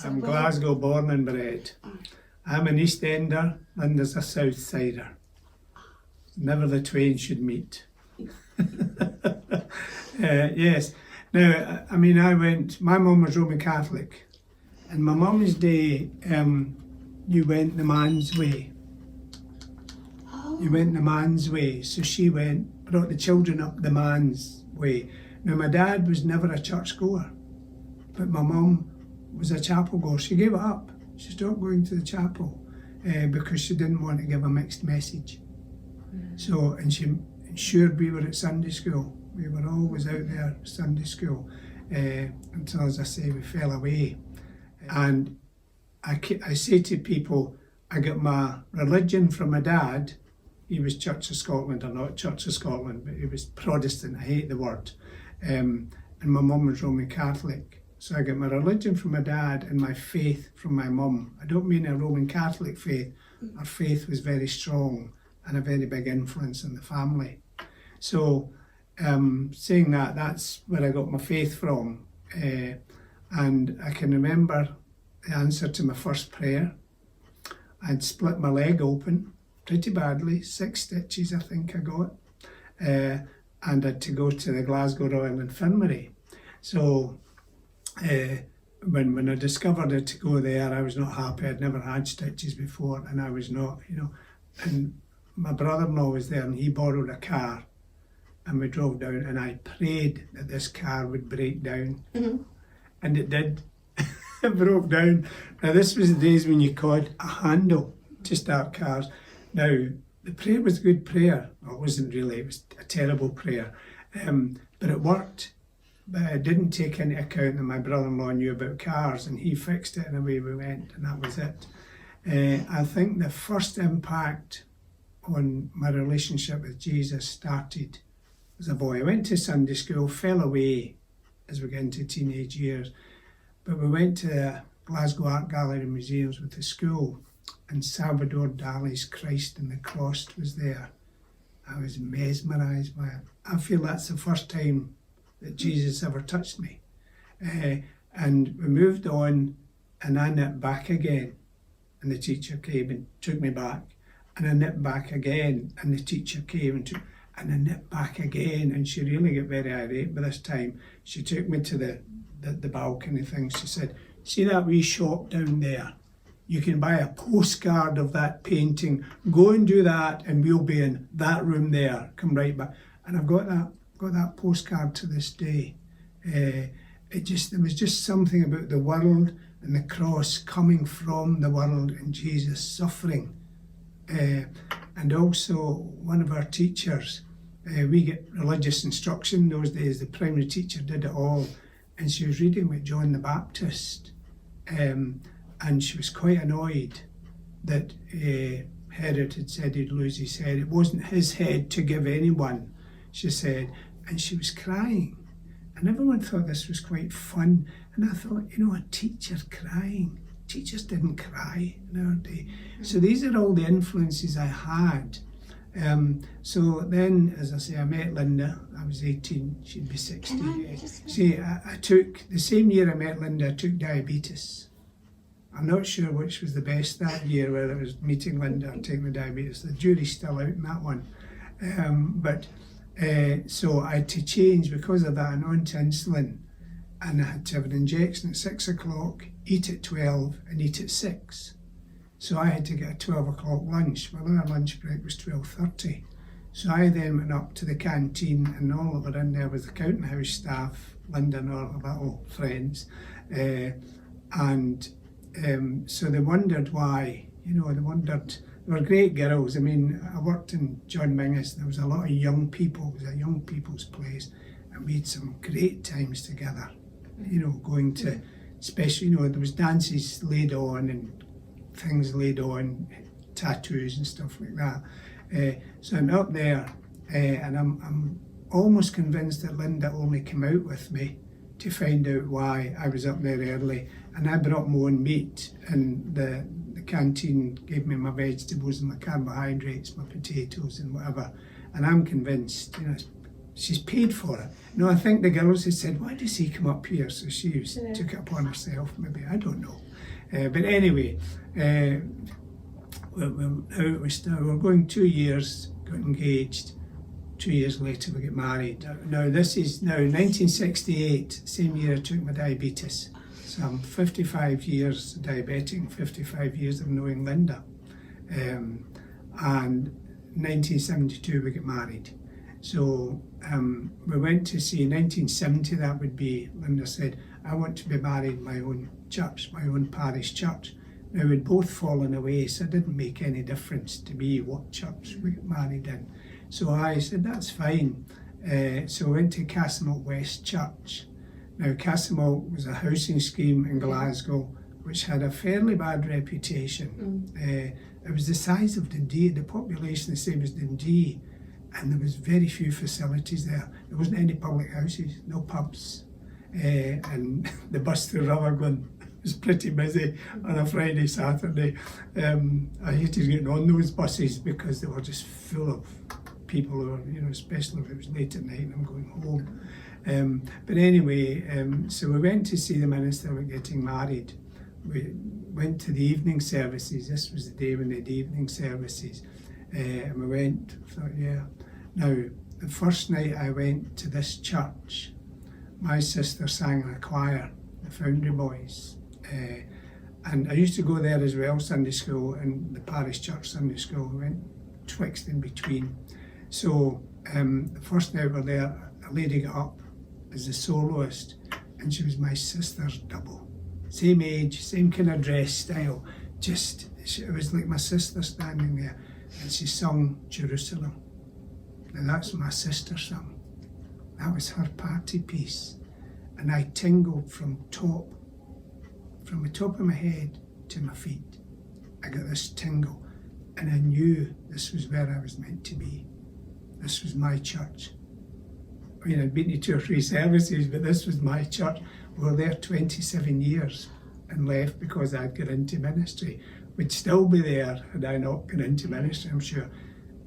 I'm Glasgow born and bred. I'm an East Ender, Linda's a South Sider. Never the twain should meet. Yes. Now, I mean, my mum was Roman Catholic, and my mum's day, you went the man's way. You went the man's way. So she brought the children up the man's way. Now, my dad was never a church goer, but my mum was a chapel goer. She gave it up. She stopped going to the chapel because she didn't want to give a mixed message. So, and she ensured we were at Sunday school. We were always out there at Sunday school until, as I say, we fell away. And I say to people, I got my religion from my dad. He was Church of Scotland, or not Church of Scotland, but he was Protestant. I hate the word. And my mum was Roman Catholic. So I got my religion from my dad and my faith from my mum. I don't mean a Roman Catholic faith. Our faith was very strong and a very big influence in the family. So saying that, that's where I got my faith from. And I can remember the answer to my first prayer. I'd split my leg open pretty badly, 6 stitches I think I got. And I had to go to the Glasgow Royal Infirmary. So when I discovered I had to go there, I was not happy. I'd never had stitches before, and I was not, and my brother-in-law was there, and he borrowed a car, and we drove down, and I prayed that this car would break down. And it did. It broke down. Now, this was the days when you called a handle to start cars. Now, the prayer was a good prayer. Well, it wasn't really, it was a terrible prayer. But it worked. But I didn't take into account that my brother-in-law knew about cars, and he fixed it, and away we went, and that was it. I think the first impact on my relationship with Jesus started as a boy. I went to Sunday school, fell away as we got into teenage years, but we went to the Glasgow Art Gallery and Museums with the school, and Salvador Dali's Christ on the Cross was there. I was mesmerised by it. I feel that's the first time that Jesus ever touched me. And we moved on, and I nipped back again, and the teacher came and took me back, and I nipped back again, and the teacher came and I nipped back again, and she really got very irate by this time. She took me to the balcony thing. She said, "See that wee shop down there? You can buy a postcard of that painting. Go and do that, and we'll be in that room there. Come right back." And I've got that postcard to this day. There was just something about the world and the cross coming from the world and Jesus suffering. And also one of our teachers, we get religious instruction those days, the primary teacher did it all, and she was reading with John the Baptist, and she was quite annoyed that Herod had said he'd lose his head. It wasn't his head to give anyone, she said, and she was crying. And everyone thought this was quite fun, and I thought, a teacher crying. Teachers didn't cry in our day. So these are all the influences I had. So then, as I say, I met Linda. I was 18, she'd be 60. See, I took, the same year I met Linda, I took diabetes. I'm not sure which was the best that year, whether it was meeting Linda or taking the diabetes. The jury's still out in that one. So I had to change because of that. I'm on to insulin, and I had to have an injection at 6 o'clock, eat at 12, and eat at 6. So I had to get a 12 o'clock lunch. Well, our lunch break was 12:30. So I then went up to the canteen, and all that were in there was the counting house staff, Linda and all her little friends. So they wondered why, they were great girls. I mean, I worked in John Mingus, there was a lot of young people, it was a young people's place, and we had some great times together, going to, especially, there was dances laid on and things laid on, tattoos and stuff like that. So I'm up there, and I'm almost convinced that Linda only came out with me to find out why I was up there early, and I brought my own meat, and the canteen gave me my vegetables and my carbohydrates, my potatoes and whatever, and I'm convinced, she's paid for it. No, I think the girls had said, why does he come up here? So she took it upon herself, maybe, I don't know. But anyway, we're going 2 years, got engaged. 2 years later, we get married. Now, this is now 1968, same year I took my diabetes. So I'm 55 years diabetic, 55 years of knowing Linda. And 1972, we get married. So we went to see, 1970 that would be, Linda said, I want to be married in my own church, my own parish church. Now we'd both fallen away, so it didn't make any difference to me what church we got married in. So I said, that's fine. So I went to Castlemilk West Church. Now Castlemilk was a housing scheme in Glasgow which had a fairly bad reputation. It was the size of Dundee, the population the same as Dundee, and there was very few facilities there. There wasn't any public houses, no pubs, and the bus through Rutherglen was pretty busy on a Friday, Saturday. I hated getting on those buses because they were just full of people who were, especially if it was late at night and I'm going home. But anyway, so we went to see the minister, we're getting married. We went to the evening services. This was the day when they had evening services. And we went, thought, yeah. Now, the first night I went to this church, my sister sang in a choir, the Foundry Boys. And I used to go there as well, Sunday school, and the parish church Sunday school. We went twixt in between. So the first night we were there, a lady got up as the soloist, and she was my sister's double. Same age, same kind of dress style, it was like my sister standing there, and she sung Jerusalem. Now that's my sister sung. That was her party piece. And I tingled from the top of my head to my feet. I got this tingle, and I knew this was where I was meant to be. This was my church. I mean, I'd been to 2 or 3 services, but this was my church. We were there 27 years and left because I'd got into ministry. We'd still be there had I not got into ministry, I'm sure.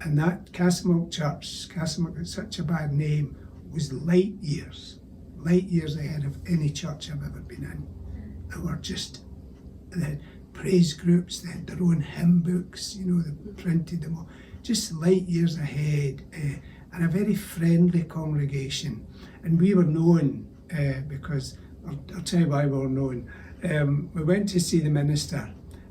And that Castlemilk church, Castlemilk had such a bad name, was light years ahead of any church I've ever been in. They were just, they had praise groups, they had their own hymn books, they printed them all, just light years ahead, and a very friendly congregation. And we were known, because, I'll tell you why we were known. We went to see the minister,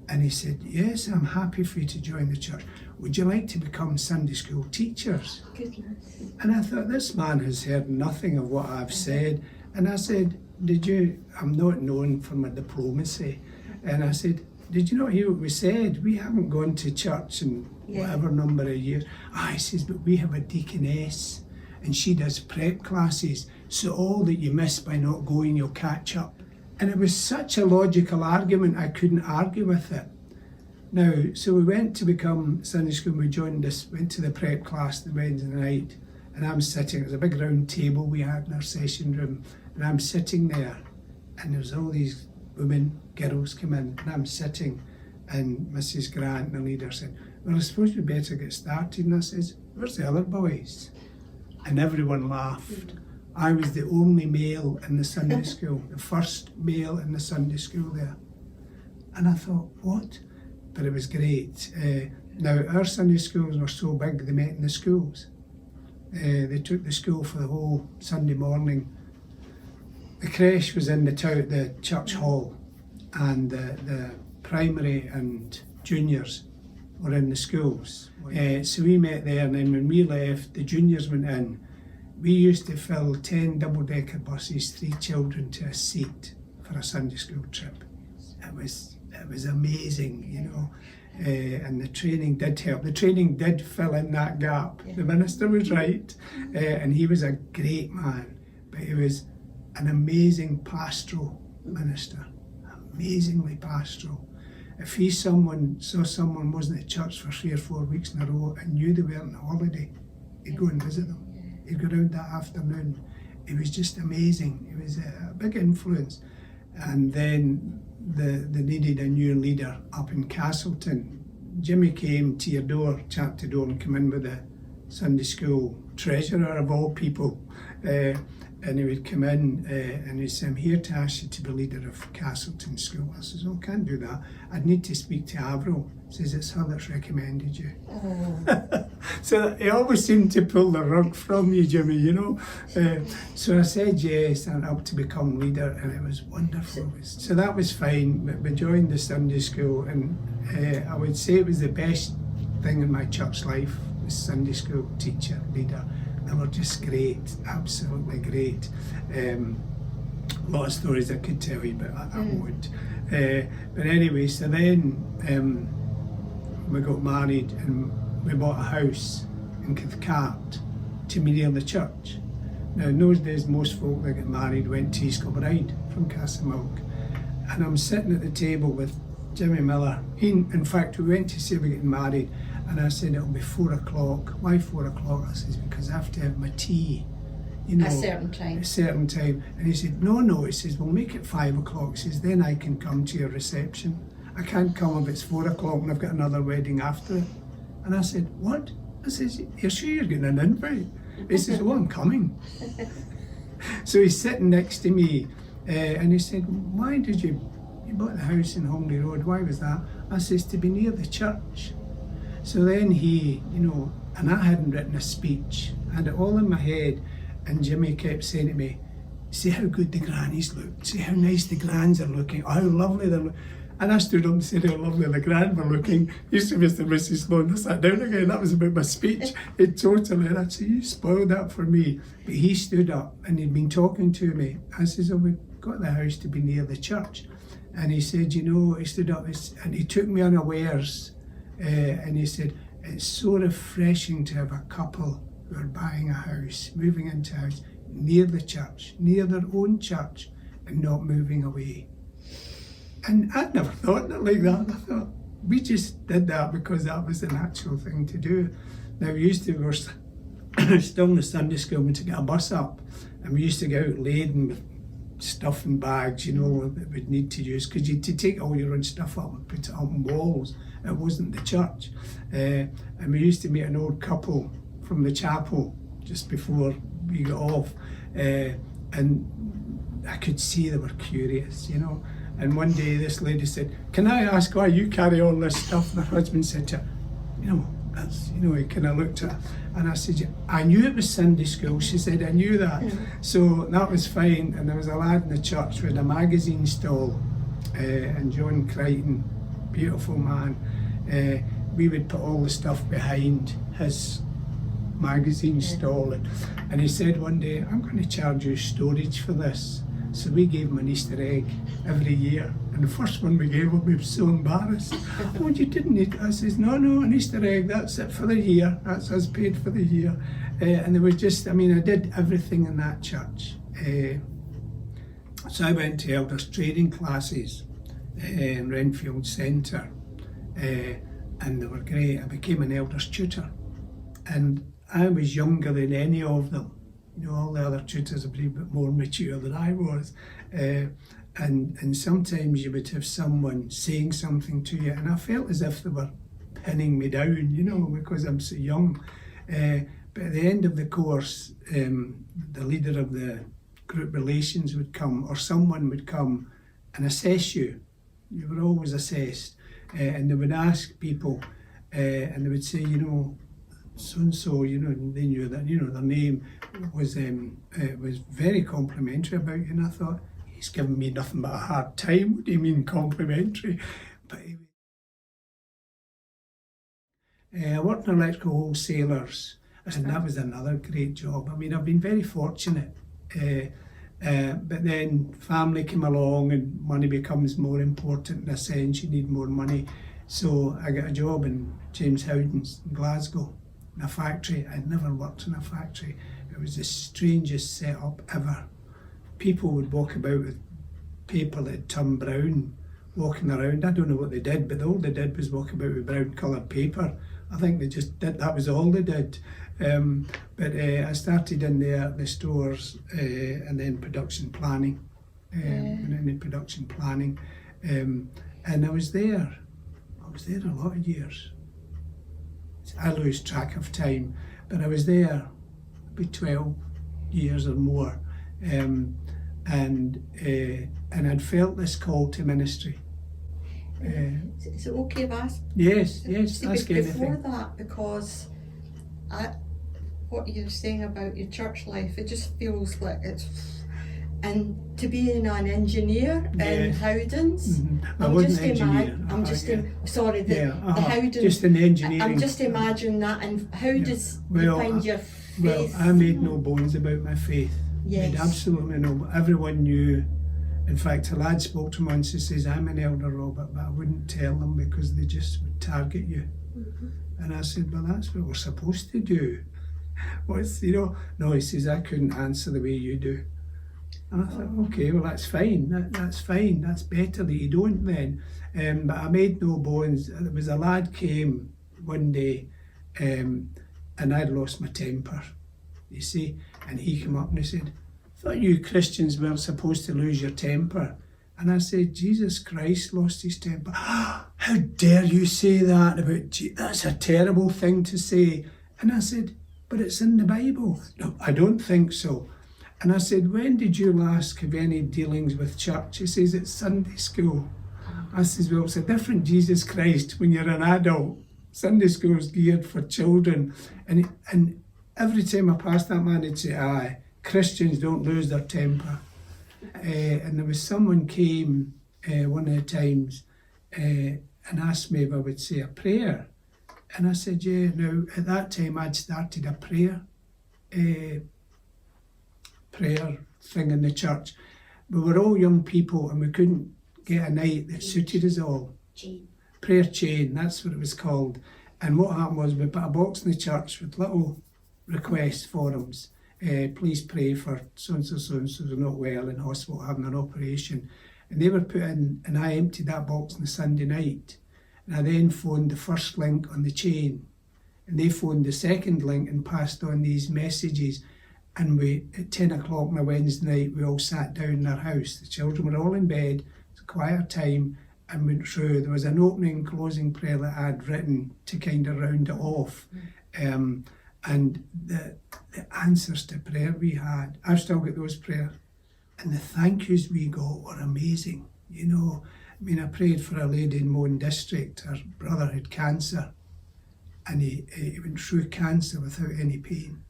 and he said, yes, I'm happy for you to join the church. Would you like to become Sunday school teachers? Goodness. And I thought, this man has heard nothing of what I've said. And I said, I'm not known for my diplomacy. And I said, did you not hear what we said? We haven't gone to church in whatever number of years. He says, but we have a deaconess, and she does prep classes, so all that you miss by not going, you'll catch up. And it was such a logical argument, I couldn't argue with it. Now, so we went to become Sunday school, we went to the prep class the Wednesday night, and I'm sitting, it was a big round table we had in our session room, and I'm sitting there, and there's all these girls come in, and I'm sitting, and Mrs. Grant, the leader, said, well, I suppose we better get started. And I says, where's the other boys? And everyone laughed. I was the only male in the Sunday school, the first male in the Sunday school there. And I thought, what? But it was great. Now, our Sunday schools were so big, they met in the schools. They took the school for the whole Sunday morning. The creche was in the church hall, and the primary and juniors were in the schools. So we met there, and then when we left, the juniors went in. We used to fill 10 double-decker buses, 3 children to a seat for a Sunday school trip. It was amazing, and the training did help. The training did fill in that gap. The minister was right, and he was a great man, but he was an amazing pastoral minister, amazingly pastoral. If saw someone wasn't at church for 3 or 4 weeks in a row and knew they weren't on holiday, he'd go and visit them. He'd go round that afternoon. It was just amazing. It was a big influence. And then they needed a new leader up in Castleton. Jimmy came to your door, tapped the door, and came in with the Sunday school treasurer of all people. And he would come in and he'd say, I'm here to ask you to be leader of Castleton School. I says, oh, can't do that. I'd need to speak to Avril. He says, it's her that's recommended you. Oh. So he always seemed to pull the rug from you, Jimmy, you know. So I said yes, and up to become leader, and it was wonderful. So that was fine. We joined the Sunday school, and I would say it was the best thing in my church life, was Sunday school teacher, leader. They were just great, absolutely great. A lot of stories I could tell you, but I won't. But anyway, so then we got married and we bought a house in Cathcart to be near the church. Now in those days, most folk that get married went to East Kilbride from Castlemilk. And I'm sitting at the table with Jimmy Miller. In fact, we went to say we're getting married, and I said it'll be 4 o'clock. Why 4 o'clock? I says, because I have to have my tea. You know, a certain time. A certain time. And he said, no. He says, we'll make it 5 o'clock. He says, then I can come to your reception. I can't come if it's 4 o'clock and I've got another wedding after it. And I said, what? I says, you're sure you're getting an invite? He says, oh, I'm coming. So he's sitting next to me and he said, why did you bought the house in Homley Road? Why was that? I says, to be near the church. So then he, you know, and I hadn't written a speech. I had it all in my head, and Jimmy kept saying to me, see how good the grannies look, see how nice the grands are looking, oh, how lovely they're looking. And I stood up and said how lovely the grand were looking. Used to Mr. and Mrs. Sloan. I sat down again, that was about my speech. It totally, and I said, you spoiled that for me. But he stood up and he'd been talking to me. I says, oh, we've got the house to be near the church. And he said, you know, he stood up and he took me unawares and he said, it's so refreshing to have a couple who are buying a house, moving into a house near the church, near their own church, and not moving away. And I'd never thought it like that. I thought, we just did that because that was the natural thing to do. Now, we used to go still in the Sunday school, we took a bus up, and we used to go out laden with stuff and bags, you know, that we'd need to use, because you had to take all your own stuff up and put it up on walls. It wasn't the church. And we used to meet an old couple from the chapel just before we got off. And I could see they were curious, you know. And one day this lady said, can I ask why you carry all this stuff? And her husband said to her, you know, that's, you know, he kind of looked at her. And I said, I knew it was Sunday school. She said, I knew that. So that was fine. And there was a lad in the church with a magazine stall, and John Crichton, beautiful man. We would put all the stuff behind his magazine stall. And he said one day, I'm going to charge you storage for this. So we gave him an Easter egg every year. And the first one we gave him, we were so embarrassed. Oh, you didn't need it. I says, no, an Easter egg, that's it for the year. That's us paid for the year. And there was just, I mean, I did everything in that church. So I went to elders training classes in Renfield Centre. And they were great. I became an elders tutor. And I was younger than any of them. You know, all the other tutors were a bit more mature than I was. And sometimes you would have someone saying something to you, and I felt as if they were pinning me down, you know, because I'm so young. But at the end of the course, the leader of the group relations would come, or someone would come and assess you. You were always assessed. And they would ask people, and they would say, you know, so-and-so, you know, and they knew that, you know, their name was very complimentary about you. And I thought, he's giving me nothing but a hard time. What do you mean complimentary? But I worked in electrical wholesalers, and that was another great job. I mean, I've been very fortunate. But then family came along and money becomes more important in a sense, you need more money. So I got a job in James Howden's in Glasgow, in a factory. I'd never worked in a factory. It was the strangest setup ever. People would walk about with paper that had turned brown, walking around. I don't know what they did, but all they did was walk about with brown coloured paper. I think they just did, that was all they did. But I started in the stores and then production planning, and then in production planning, and I was there a lot of years. I lose track of time, but I was there maybe 12 years or more. And I'd felt this call to ministry. Is it okay if I ask? Yes, See, ask before anything. that, because what you're saying about your church life, it just feels like it's. And to be an engineer in Howdens, I wasn't an engineer. The Howdens. Just an engineering. I'm just imagining that. And how does you find your faith? Well, I made no bones about my faith. Yes. Made absolutely no. Everyone knew. In fact, a lad spoke to me once. He says, "I'm an elder, Robert, but I wouldn't tell them because they just would target you." And I said, "Well, that's what we're supposed to do." What's No, he says, "I couldn't answer the way you do." And I thought, okay, well, that's fine. That's fine. That's better that you don't then. But I made no bones. There was a lad came one day, and I'd lost my temper, you see. And he came up and he said, "I thought you Christians weren't supposed to lose your temper." And I said, "Jesus Christ lost his temper." "How dare you say that about that's a terrible thing to say." And I said, "But it's in the Bible." "No, I don't think so." And I said, "When did you last have any dealings with church?" He says, "It's Sunday school." I says, "Well, it's a different Jesus Christ when you're an adult. Sunday school's geared for children." And every time I passed that man, he'd say, "Aye, Christians don't lose their temper." And there was someone came one of the times and asked me if I would say a prayer. And I said, "Yeah." Now, at that time, I'd started a prayer thing in the church. We were all young people and we couldn't get a night that suited us all. Prayer chain, that's what it was called. And what happened was we put a box in the church with little request forums. Please pray for so-and-so, so-and-so, they're not well in hospital, having an operation. And they were put in, and I emptied that box on the Sunday night. And I then phoned the first link on the chain. And they phoned the second link and passed on these messages. And we, at 10 o'clock on a Wednesday night, we all sat down in our house. The children were all in bed, it was a quiet time, and went through. There was an opening and closing prayer that I had written to kind of round it off. And the answers to prayer we had, I've still got those prayers. And the thank yous we got were amazing. I prayed for a lady in Moan District. Her brother had cancer, and he went through cancer without any pain.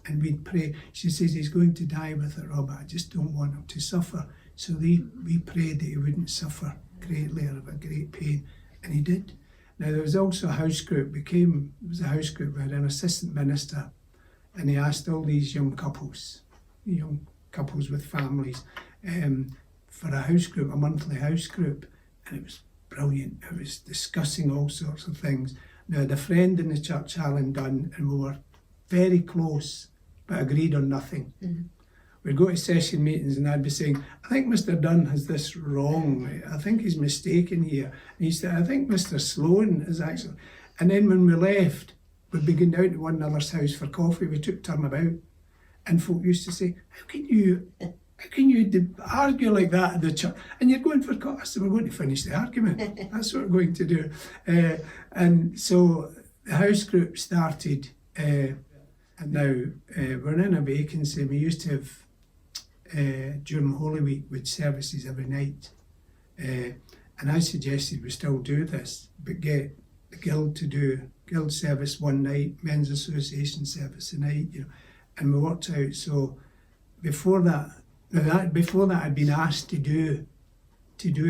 And we'd pray. She says, "He's going to die with it, Robert. I just don't want him to suffer." So we prayed that he wouldn't suffer greatly or have a great pain, and he did. Now, there was also a house group. We had an assistant minister, and he asked all these young couples with families, for a house group, a monthly house group, and it was brilliant. It was discussing all sorts of things. Now, I had a friend in the church, Alan Dunn, and we were very close, but agreed on nothing. We'd go to session meetings and I'd be saying, "I think Mr. Dunn has this wrong. I think he's mistaken here." And he said, "I think Mr. Sloan is actually..." And then when we left, we'd be going down to one another's house for coffee. We took turn about. And folk used to say, how can you argue like that at the church? And you're going for coffee. I said, "We're going to finish the argument. That's what we're going to do." And so the house group started. And now we're in a vacancy. We used to have, during Holy Week, with services every night. And I suggested we still do this, but get the Guild to do Guild service one night, Men's Association service a night, and we worked out. So before that I'd been asked to do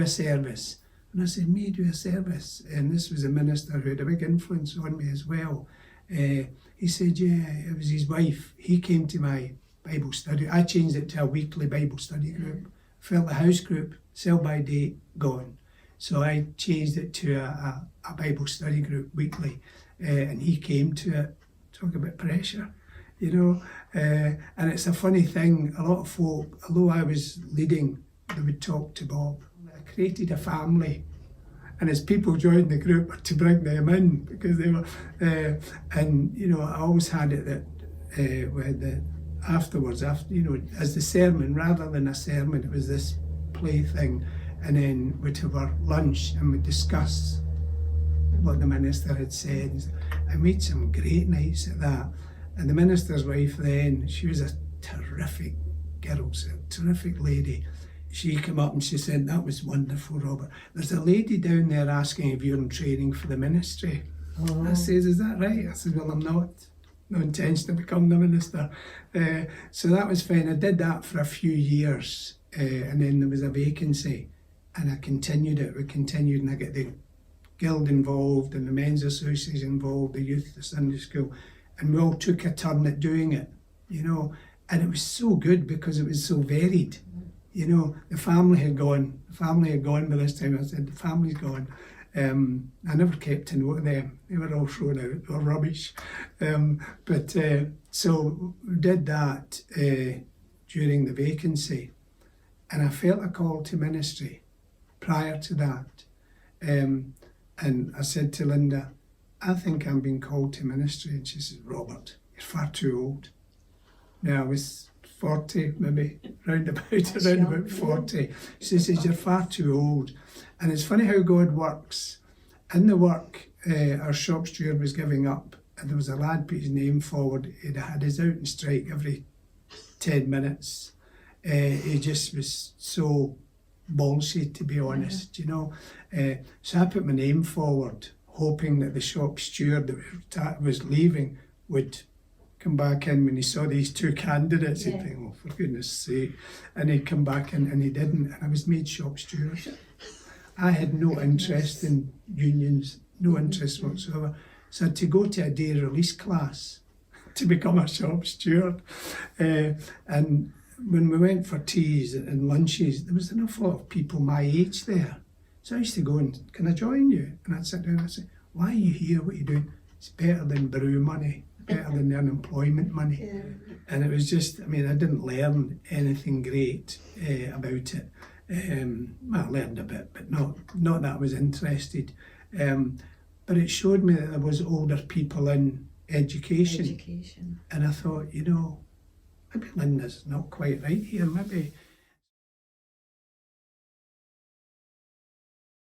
a service. And I said, "Me do a service?" And this was a minister who had a big influence on me as well. He said, "Yeah," it was his wife. He came to my Bible study. I changed it to a weekly Bible study group. Felt the house group, sell by date, gone. So I changed it to a Bible study group weekly. And he came to it. Talk about pressure, And it's a funny thing, a lot of folk, although I was leading, they would talk to Bob. I created a family. And as people joined the group, to bring them in, because they were, I always had it that afterwards, as the sermon, rather than a sermon, it was this play thing, and then we'd have our lunch and we'd discuss what the minister had said. And we had some great nights at that. And the minister's wife then, she was a terrific girl, a terrific lady. She came up and she said, "That was wonderful, Robert. There's a lady down there asking if you're in training for the ministry." Oh. I says, "Is that right?" I said, "Well, I'm not. No intention to become the minister." So that was fine. I did that for a few years, and then there was a vacancy, and I continued it. We continued, and I got the guild involved, and the men's association involved, the youth, the Sunday school, and we all took a turn at doing it, you know. And it was so good because it was so varied. You know, the family had gone by this time. I said, "The family's gone." I never kept a note of them. They were all thrown out, they were rubbish. So we did that during the vacancy. And I felt a call to ministry prior to that. And I said to Linda, "I think I'm being called to ministry." And she says, "Robert, you're far too old." Now I was 40, maybe, round about 40. She says, "You're far too old." And it's funny how God works. In the work, our shop steward was giving up, and there was a lad put his name forward. He'd had his out and strike every 10 minutes. He just was so ballsy, to be honest, you know. So I put my name forward, hoping that the shop steward that was leaving would come back in when he saw these two candidates. He'd think, "Oh, for goodness sake." And he'd come back in, and he didn't, and I was made shop steward. I had no interest in unions, no interest whatsoever. So I had to go to a day release class to become a shop steward. And when we went for teas and lunches, there was an awful lot of people my age there. So I used to go and, "Can I join you?" And I'd sit down and I'd say, "Why are you here? What are you doing?" "It's better than brew money, better than the unemployment money." Yeah. And it was just, I mean, I didn't learn anything great about it. Well, I learned a bit, but not that I was interested. But it showed me that there was older people in education. Education. And I thought, you know, maybe Linda's not quite right here. Maybe